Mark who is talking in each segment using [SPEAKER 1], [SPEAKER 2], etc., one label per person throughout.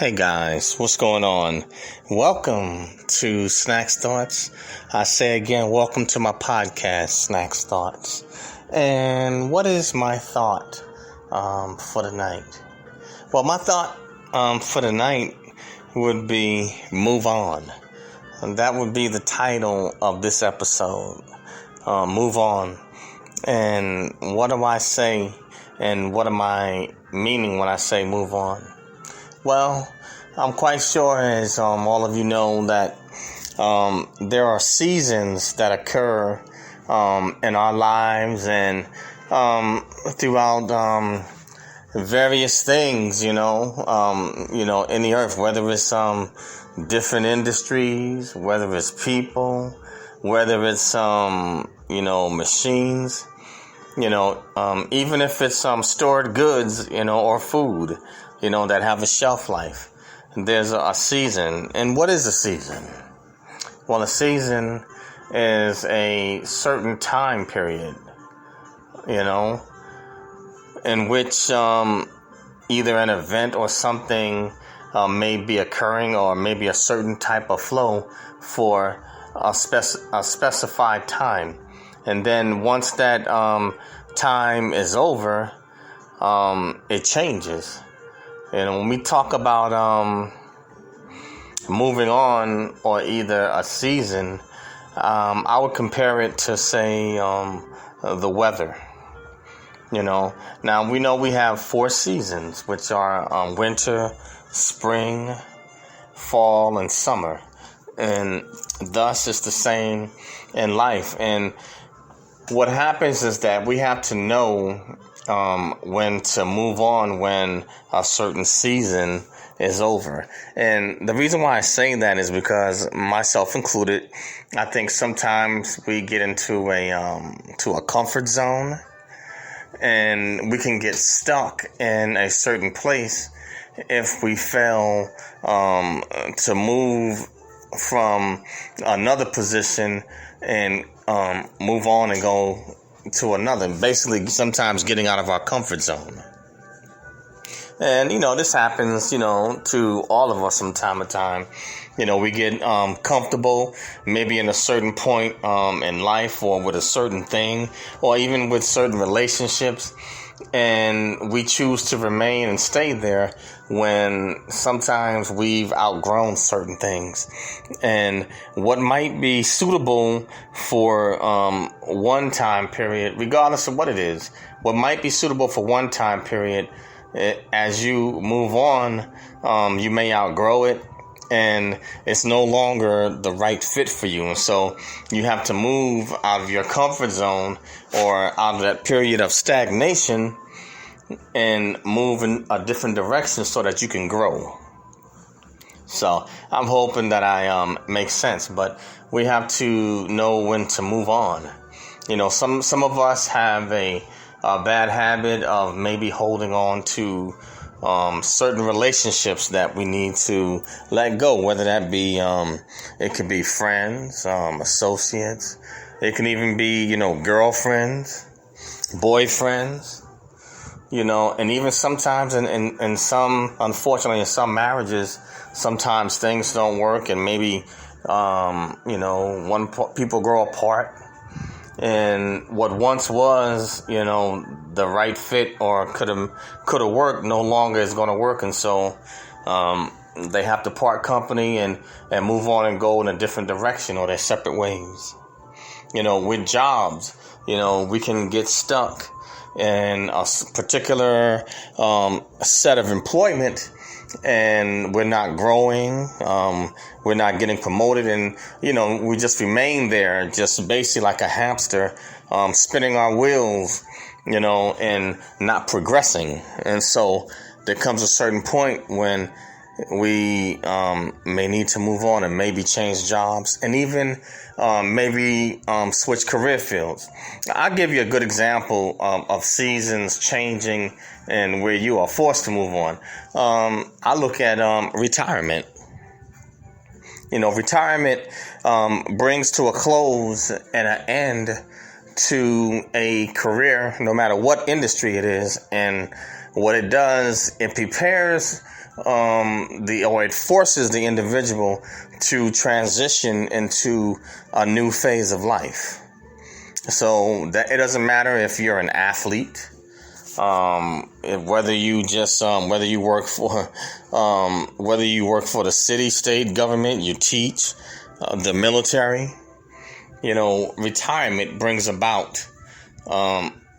[SPEAKER 1] Hey guys, what's going on? Welcome to Snacks Thoughts. I say again, welcome to my podcast, Snacks Thoughts. And what is my thought for the night? Well, my thought for the night would be move on. And that would be the title of this episode, move on. And what do I say and what am I meaning when I say move on? Well, I'm quite sure, as all of you know, that there are seasons that occur in our lives and throughout various things, in the earth, whether it's different industries, whether it's people, whether it's machines, even if it's stored goods, or food. That have a shelf life. There's a season. And what is a season? Well, a season is a certain time period, in which either an event or something may be occurring, or maybe a certain type of flow for a specified time. And then once that time is over, it changes. When we talk about moving on, or either a season, I would compare it to, say, the weather. Now we know we have 4 seasons, which are winter, spring, fall, and summer. And thus it's the same in life. And what happens is that we have to know when to move on when a certain season is over. And the reason why I say that is because, myself included, I think sometimes we get into a comfort zone, and we can get stuck in a certain place if we fail to move from another position and move on and go to another. Basically, sometimes getting out of our comfort zone. And, this happens, to all of us from time to time. We get comfortable, maybe in a certain point in life, or with a certain thing, or even with certain relationships. And we choose to remain and stay there when sometimes we've outgrown certain things. And what might be suitable for one time period, regardless of what it is, what might be suitable for one time period, as you move on, you may outgrow it, and it's no longer the right fit for you. And so you have to move out of your comfort zone, or out of that period of stagnation, and move in a different direction so that you can grow. So I'm hoping that I make sense, but we have to know when to move on. Some of us have a bad habit of maybe holding on to certain relationships that we need to let go, whether that be it could be friends, associates, it can even be girlfriends, boyfriends, and even sometimes in some, unfortunately, in some marriages, sometimes things don't work, and maybe people grow apart. And what once was, the right fit or could have worked, no longer is going to work. And so they have to part company and move on and go in a different direction, or their separate ways. With jobs, we can get stuck in a particular set of employment, and we're not growing, we're not getting promoted, and we just remain there, just basically like a hamster, spinning our wheels, and not progressing. And so there comes a certain point when we may need to move on and maybe change jobs, and even maybe switch career fields. I'll give you a good example of seasons changing and where you are forced to move on. I look at retirement. Retirement brings to a close and an end to a career, no matter what industry it is. And what it does, it prepares it forces the individual to transition into a new phase of life. So that it doesn't matter if you're an athlete, whether you work for the city, state government, you teach, the military. Retirement brings about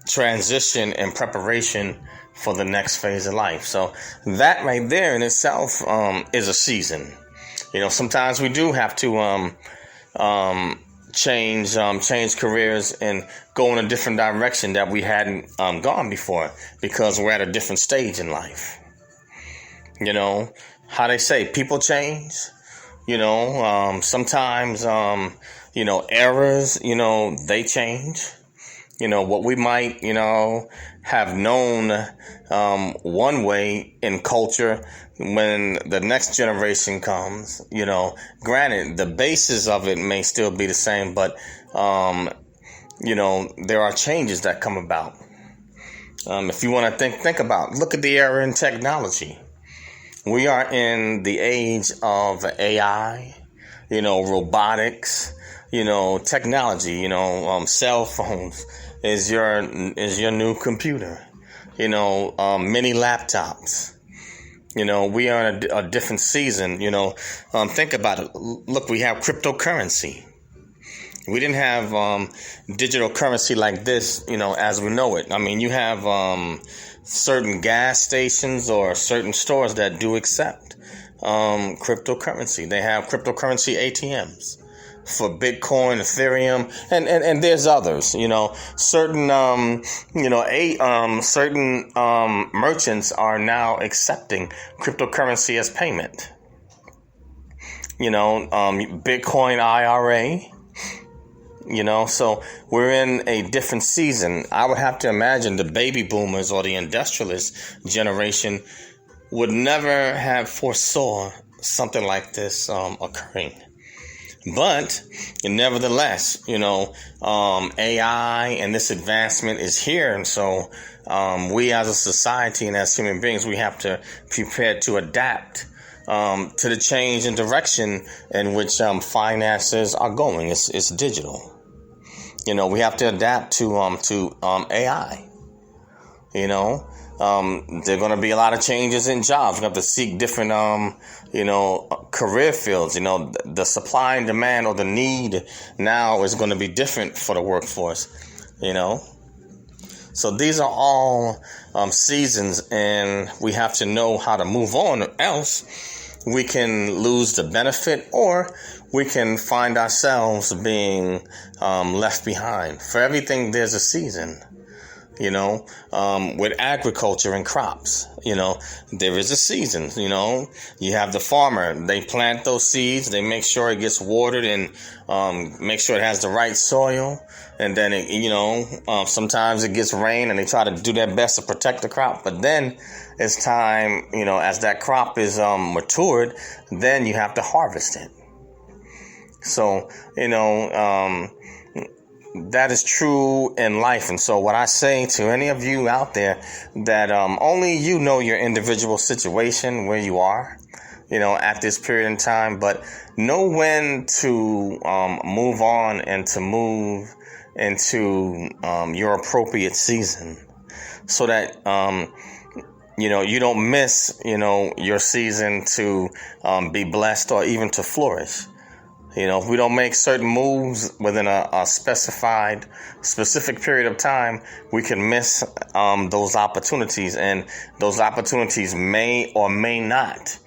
[SPEAKER 1] transition and preparation for the next phase of life. So that right there in itself is a season. Sometimes we do have to change careers and go in a different direction that we hadn't gone before, because we're at a different stage in life. How they say people change. Sometimes errors, they change. What we might, have known one way in culture, when the next generation comes, granted, the basis of it may still be the same, but, there are changes that come about. If you want to look at the era in technology. We are in the age of AI, robotics, technology, cell phones is your new computer, mini laptops. We are in a different season, think about it. Look, we have cryptocurrency. We didn't have digital currency like this, as we know it. I mean, you have certain gas stations or certain stores that do accept cryptocurrency. They have cryptocurrency ATMs for Bitcoin, Ethereum, and there's others. Certain certain merchants are now accepting cryptocurrency as payment. Bitcoin IRA. So we're in a different season. I would have to imagine the baby boomers or the industrialist generation would never have foresaw something like this occurring. But nevertheless, AI and this advancement is here. And so we as a society and as human beings, we have to prepare to adapt to the change in direction in which finances are going. It's digital. We have to adapt to AI. There are going to be a lot of changes in jobs. We have to seek different, career fields. The supply and demand, or the need now, is going to be different for the workforce. So these are all seasons, and we have to know how to move on, or else we can lose the benefit, or we can find ourselves being left behind. For everything, there's a season. With agriculture and crops, there is a season. You have the farmer. They plant those seeds. They make sure it gets watered and make sure it has the right soil. And then, sometimes it gets rain, and they try to do their best to protect the crop. But then it's time, as that crop is matured, then you have to harvest it. So, that is true in life. And so what I say to any of you out there, that only you know your individual situation, where you are, at this period in time, but know when to move on and to move into your appropriate season, so that you don't miss your season to be blessed or even to flourish. If we don't make certain moves within a specific period of time, we can miss those opportunities, and those opportunities may or may not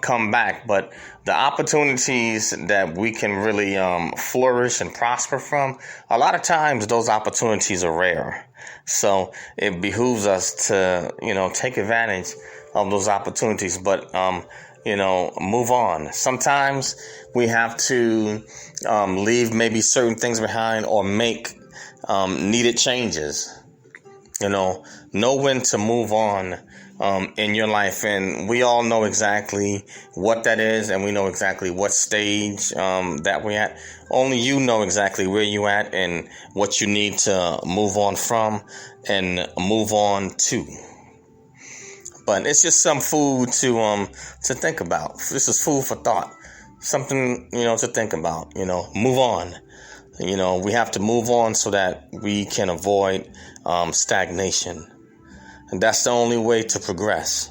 [SPEAKER 1] come back. But the opportunities that we can really flourish and prosper from, a lot of times those opportunities are rare. So it behooves us to take advantage of those opportunities, but move on. Sometimes we have to leave maybe certain things behind, or make needed changes. Know when to move on in your life. And we all know exactly what that is, and we know exactly what stage that we're at. Only you know exactly where you're at and what you need to move on from and move on to. But it's just some food to think about. This is food for thought. Something, to think about, move on. We have to move on so that we can avoid stagnation. And that's the only way to progress.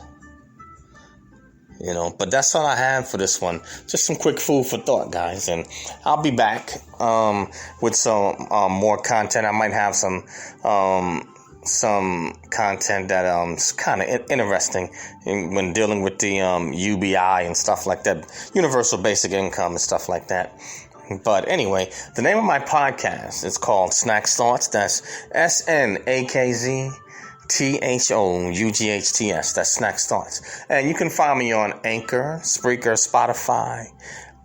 [SPEAKER 1] But that's all I have for this one. Just some quick food for thought, guys. And I'll be back with some more content. I might have some content that is kind of interesting when dealing with the UBI and stuff like that, universal basic income and stuff like that. But anyway, the name of my podcast is called Snacks Thoughts. That's SNAKZTHOUGHTS. That's Snacks Thoughts. And you can find me on Anchor, Spreaker, Spotify,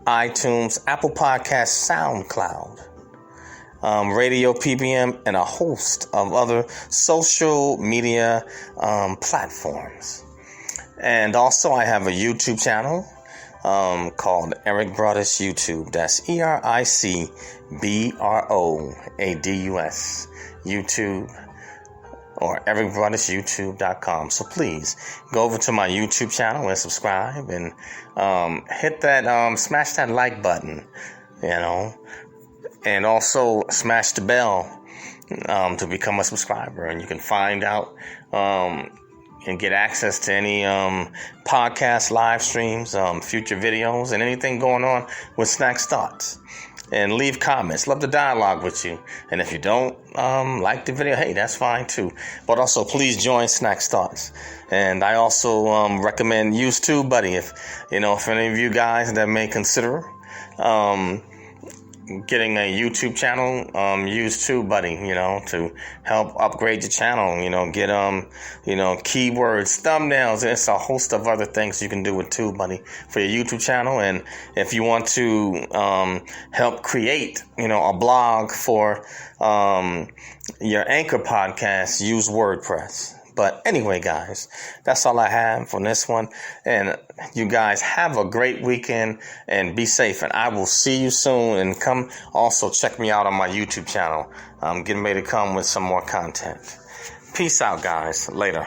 [SPEAKER 1] iTunes, Apple Podcasts, SoundCloud, Radio PBM, and a host of other social media platforms. And also I have a YouTube channel called Eric Broadus YouTube. That's EricBroadus YouTube, or ericbroadusyoutube.com. So please go over to my YouTube channel and subscribe and hit that smash that like button, and also smash the bell to become a subscriber, and you can find out and get access to any podcast live streams, future videos, and anything going on with Snacks Thoughts. And leave comments. Love to dialogue with you. And if you don't like the video, hey, that's fine too. But also, please join Snacks Thoughts. And I also recommend Use TubeBuddy. If for any of you guys that may consider getting a YouTube channel, use TubeBuddy, to help upgrade your channel, get, keywords, thumbnails. It's a host of other things you can do with TubeBuddy for your YouTube channel. And if you want to, help create, a blog for, your Anchor podcast, use WordPress. But anyway, guys, that's all I have for this one. And you guys have a great weekend and be safe. And I will see you soon. And come also check me out on my YouTube channel. I'm getting ready to come with some more content. Peace out, guys. Later.